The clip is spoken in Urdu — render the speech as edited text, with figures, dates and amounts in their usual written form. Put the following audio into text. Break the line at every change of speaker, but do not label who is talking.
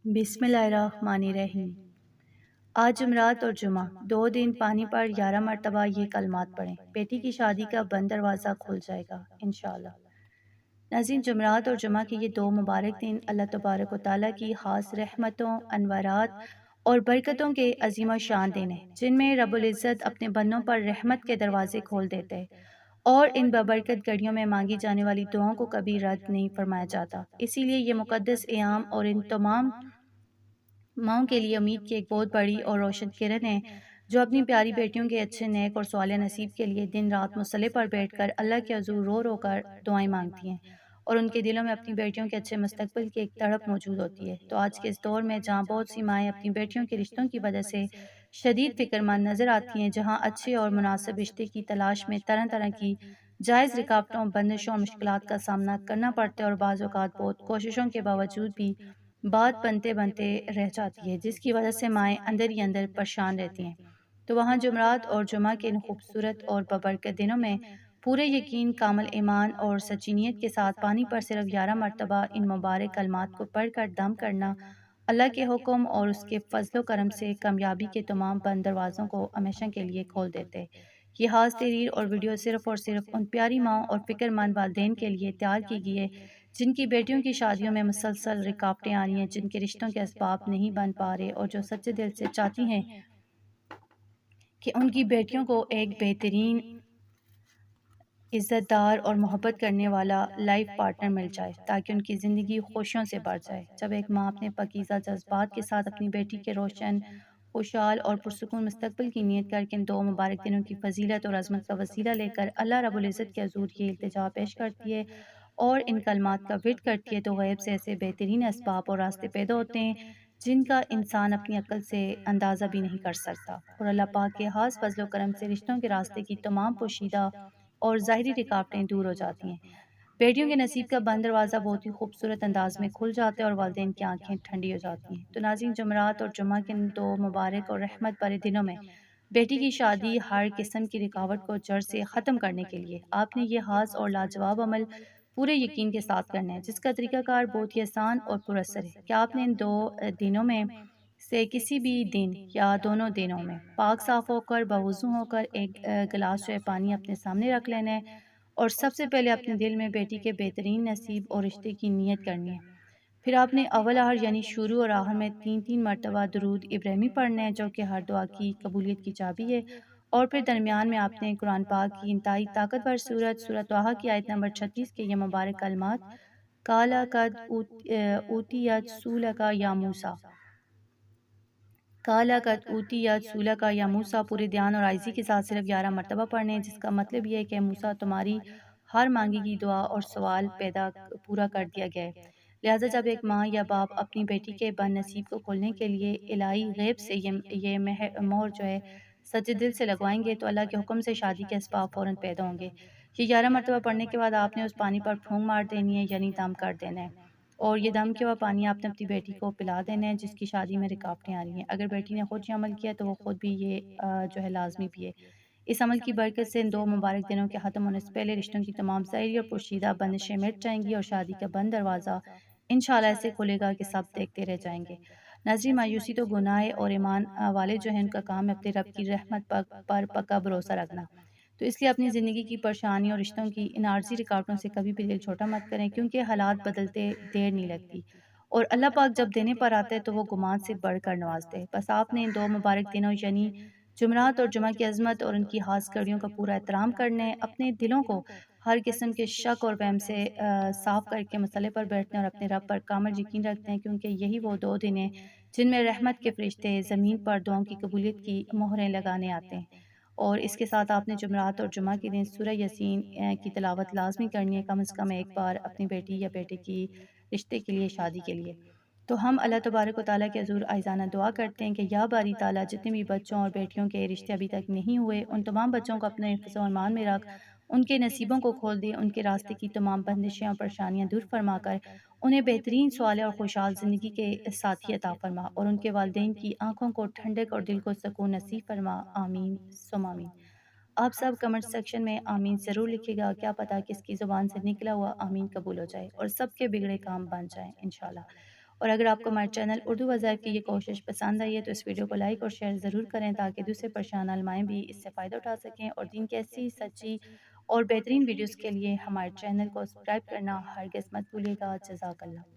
بسم اللہ الرحمن الرحیم۔ آج جمعرات اور جمعہ 2 دن پانی پر 11 مرتبہ یہ کلمات پڑھیں، بیٹی کی شادی کا بند دروازہ کھل جائے گا انشاءاللہ۔ ناظرین، جمعرات اور جمعہ کے یہ 2 مبارک دن اللہ تبارک و تعالیٰ کی خاص رحمتوں، انوارات اور برکتوں کے عظیم و شان دن ہیں، جن میں رب العزت اپنے بندوں پر رحمت کے دروازے کھول دیتے ہیں اور ان بابرکت گھڑیوں میں مانگی جانے والی دعاؤں کو کبھی رد نہیں فرمایا جاتا۔ اسی لیے یہ مقدس ایام اور ان تمام ماؤں کے لیے امید کی ایک بہت بڑی اور روشن کرن ہے، جو اپنی پیاری بیٹیوں کے اچھے نیک اور صالح نصیب کے لیے دن رات مصلے پر بیٹھ کر اللہ کے حضور رو رو کر دعائیں مانگتی ہیں، اور ان کے دلوں میں اپنی بیٹیوں کے اچھے مستقبل کی ایک تڑپ موجود ہوتی ہے۔ تو آج کے اس دور میں جہاں بہت سی مائیں اپنی بیٹیوں کے رشتوں کی وجہ سے شدید فکر مند نظر آتی ہیں، جہاں اچھے اور مناسب رشتے کی تلاش میں طرح طرح کی جائز رکاوٹوں، بندشوں اور مشکلات کا سامنا کرنا پڑتا ہے، اور بعض اوقات بہت کوششوں کے باوجود بھی بات بنتے بنتے رہ جاتی ہے، جس کی وجہ سے مائیں اندر ہی اندر پریشان رہتی ہیں۔ تو وہاں جمعرات اور جمعہ کے ان خوبصورت اور بابرکت دنوں میں پورے یقین، کامل ایمان اور سچی نیت کے ساتھ پانی پر صرف 11 مرتبہ ان مبارک کلمات کو پڑھ کر دم کرنا اللہ کے حکم اور اس کے فضل و کرم سے کامیابی کے تمام بند دروازوں کو ہمیشہ کے لیے کھول دیتے۔ یہ خاص تحریر اور ویڈیو صرف اور صرف ان پیاری ماؤں اور فکر مند والدین کے لیے تیار کی گئی ہے جن کی بیٹیوں کی شادیوں میں مسلسل رکاوٹیں آ رہی ہیں، جن کے رشتوں کے اسباب نہیں بن پا رہے، اور جو سچے دل سے چاہتی ہیں کہ ان کی بیٹیوں کو ایک بہترین، عزت دار اور محبت کرنے والا لائف پارٹنر مل جائے تاکہ ان کی زندگی خوشیوں سے بھر جائے۔ جب ایک ماں اپنے پاکیزہ جذبات کے ساتھ اپنی بیٹی کے روشن، خوشحال اور پرسکون مستقبل کی نیت کر کے ان 2 مبارک دنوں کی فضیلت اور عظمت کا وسیلہ لے کر اللہ رب العزت کے حضور یہ التجا پیش کرتی ہے اور ان کلمات کا ورد کرتی ہے، تو غیب سے ایسے بہترین اسباب اور راستے پیدا ہوتے ہیں جن کا انسان اپنی عقل سے اندازہ بھی نہیں کر سکتا، اور اللہ پاک کے خاص فضل و کرم سے رشتوں کے راستے کی تمام پوشیدہ اور ظاہری رکاوٹیں دور ہو جاتی ہیں۔ بیٹیوں کے نصیب کا بند دروازہ بہت ہی خوبصورت انداز میں کھل جاتا ہے اور والدین کی آنکھیں ٹھنڈی ہو جاتی ہیں۔ تو ناظرین، جمعرات اور جمعہ کے ان 2 مبارک اور رحمت بھرے دنوں میں بیٹی کی شادی ہر قسم کی رکاوٹ کو جڑ سے ختم کرنے کے لیے آپ نے یہ خاص اور لاجواب عمل پورے یقین کے ساتھ کرنا ہے، جس کا طریقہ کار بہت ہی آسان اور پر اثر ہے کہ آپ نے ان 2 دنوں میں سے کسی بھی دن یا دونوں دنوں میں پاک صاف ہو کر باوضو ہو کر ایک گلاس پانی اپنے سامنے رکھ لینا ہے، اور سب سے پہلے اپنے دل میں بیٹی کے بہترین نصیب اور رشتے کی نیت کرنی ہے۔ پھر آپ نے اول آخر یعنی شروع اور آخر میں 3 مرتبہ درود ابراہیمی پڑھنا ہے، جو کہ ہر دعا کی قبولیت کی چابی ہے، اور پھر درمیان میں آپ نے قرآن پاک کی انتہائی طاقتور سورۃ طٰہٰ کی آیت نمبر 36 کے یہ مبارک کلمات کالا قد اوتیت سولک یا موسیٰ، کالا قد اوتیت سولک یا موسیٰ پورے دھیان اور عاجزی کے ساتھ صرف 11 مرتبہ پڑھنے ہیں، جس کا مطلب یہ ہے کہ موسیٰ تمہاری ہر مانگی کی دعا اور سوال پورا کر دیا گیا ہے۔ لہٰذا جب ایک ماں یا باپ اپنی بیٹی کے بند نصیب کو کھولنے کے لیے الہی غیب سے یہ مہر سچے دل سے لگوائیں گے، تو اللہ کے حکم سے شادی کے اسباب فوراً پیدا ہوں گے۔ یہ 11 مرتبہ پڑھنے کے بعد آپ نے اس پانی پر پھونک مار دینی ہے، یعنی دم کر دینا ہے، اور یہ دم کے بعد پانی آپ نے اپنی بیٹی کو پلا دینا ہے جس کی شادی میں رکاوٹیں آ رہی ہیں۔ اگر بیٹی نے خود یہ عمل کیا تو وہ خود بھی یہ لازمی بھی ہے۔ اس عمل کی برکت سے ان 2 مبارک دنوں کے ختم ہونے سے پہلے رشتوں کی تمام ظاہری اور پوشیدہ بندشیں مٹ جائیں گی، اور شادی کا بند دروازہ انشاءاللہ ایسے کھلے گا کہ سب دیکھتے رہ جائیں گے۔ ناظرین، مایوسی تو گناہ ہے، اور ایمان والے جو ہیں ان کا کام ہے اپنے رب کی رحمت پر پکا بھروسہ رکھنا۔ تو اس لیے اپنی زندگی کی پریشانی اور رشتوں کی ان عارضی رکاوٹوں سے کبھی بھی دل چھوٹا مت کریں، کیونکہ حالات بدلتے دیر نہیں لگتی، اور اللہ پاک جب دینے پر آتا ہے تو وہ گمان سے بڑھ کر نوازتے ہیں۔ بس آپ نے ان 2 مبارک دنوں یعنی جمعرات اور جمعہ کی عظمت اور ان کی خاص گھڑیوں کا پورا احترام کرنا ہے، اپنے دلوں کو ہر قسم کے شک اور وہم سے صاف کر کے مسئلے پر بیٹھتے ہیں اور اپنے رب پر کامل یقین رکھتے ہیں، کیونکہ یہی وہ 2 دن ہیں جن میں رحمت کے فرشتے زمین پر دعاؤں کی قبولیت کی مہریں لگانے آتے ہیں۔ اور اس کے ساتھ آپ نے جمعرات اور جمعہ کے دن سورہ یاسین کی تلاوت لازمی کرنی ہے، کم از کم ایک بار اپنی بیٹی یا بیٹے کی رشتے کے لیے، شادی کے لیے۔ تو ہم اللہ تبارک و تعالیٰ کے حضور عاجزانہ دعا کرتے ہیں کہ یا باری تعالیٰ، جتنے بھی بچوں اور بیٹیوں کے رشتے ابھی تک نہیں ہوئے، ان تمام بچوں کو اپنے حفظ و ایمان میں رکھ ان کے نصیبوں کو کھول دے، ان کے راستے کی تمام بندشیں اور پریشانیاں دور فرما کر انہیں بہترین صالح اور خوشحال زندگی کے ساتھی عطا فرما، اور ان کے والدین کی آنکھوں کو ٹھنڈک اور دل کو سکون نصیب فرما۔ آمین ثم آمین۔ آپ سب کمنٹ سیکشن میں آمین ضرور لکھیے گا، کیا پتہ کس کی زبان سے نکلا ہوا آمین قبول ہو جائے اور سب کے بگڑے کام بن جائیں انشاءاللہ۔ اور اگر آپ کو ہمارے چینل اردو وظائف کی یہ کوشش پسند آئی ہے تو اس ویڈیو کو لائک اور شیئر ضرور کریں تاکہ دوسرے پریشان علمائیں بھی اس سے فائدہ اٹھا سکیں، اور دین کی ایسی سچی اور بہترین ویڈیوز کے لیے ہمارے چینل کو سبسکرائب کرنا ہرگز مت بھولیے گا۔ جزاک اللہ۔